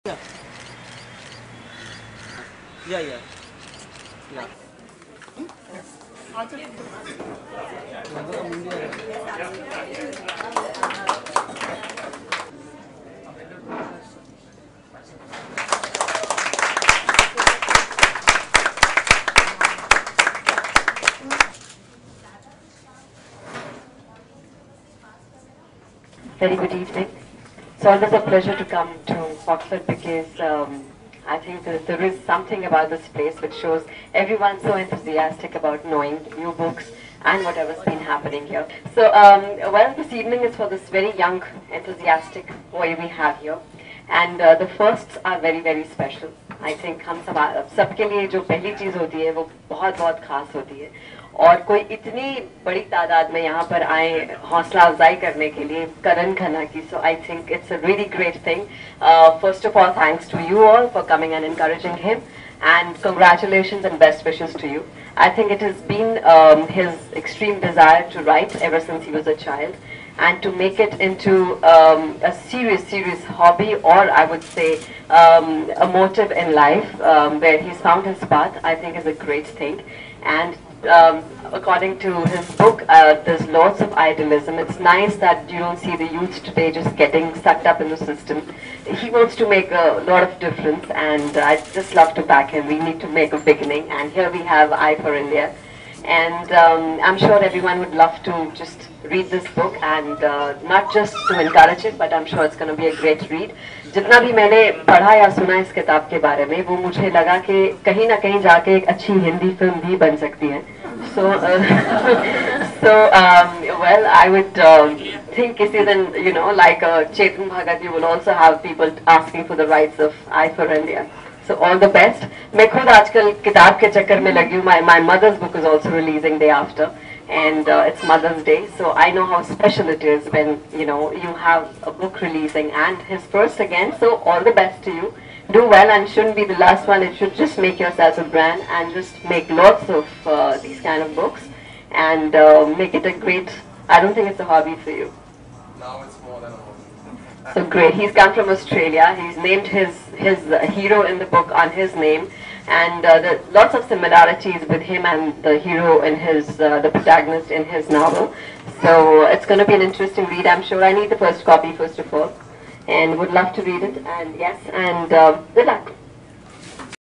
Yeah, yeah, yeah. Very good evening. It's always a pleasure to come to Oxford because I think that there is something about this place which shows everyone's so enthusiastic about knowing new books and whatever's been happening here. So, well, this evening is for this very young, enthusiastic boy we have here. And the firsts are very, very special. I think हम सबके लिए जो पहली चीज होती है वो बहुत बहुत खास होती है और कोई इतनी बड़ी तादाद में यहाँ पर आए हौसला अफजाई करने के लिए करण खन्ना की so I think it's a really great thing first of all thanks to you all for coming and encouraging him and congratulations and best wishes to you. I think it has been his extreme desire to write ever since he was a child, and to make it into a serious hobby, or I would say a motive in life where he's found his path, I think is a great thing. And according to his book, there's lots of idealism. It's nice that you don't see the youth today just getting sucked up in the system. He wants to make a lot of difference, and I just love to back him. We need to make a beginning, and here we have I for India. And I'm sure everyone would love to just read this book, and not just to encourage it, but I'm sure it's going to be a great read. जितना भी मैंने पढ़ा या सुना इस किताब के बारे में वो मुझे लगा कि कहीं ना कहीं जाके एक अच्छी हिंदी फिल्म भी बन सकती है. So, well, I would think किसी दिन, you know, like Chetan Bhagat, you will also have people asking for the rights of I for India. So all the best. मैं खुद आजकल किताब के चक्कर में लगी हूँ. My mother's book is also releasing day after, and it's Mother's Day. So I know how special it is when you have a book releasing, and his first again. So all the best to you. Do well, and shouldn't be the last one. It should just make yourself a brand and just make lots of these kind of books, and make it a great. I don't think it's a hobby for you. Now it's more than a hobby. So great. He's come from Australia. He's named his hero in the book on his name, and there are lots of similarities with him and the hero in his the protagonist in his novel. So it's going to be an interesting read. I'm sure I need the first copy first of all, and would love to read it. And yes, and good luck.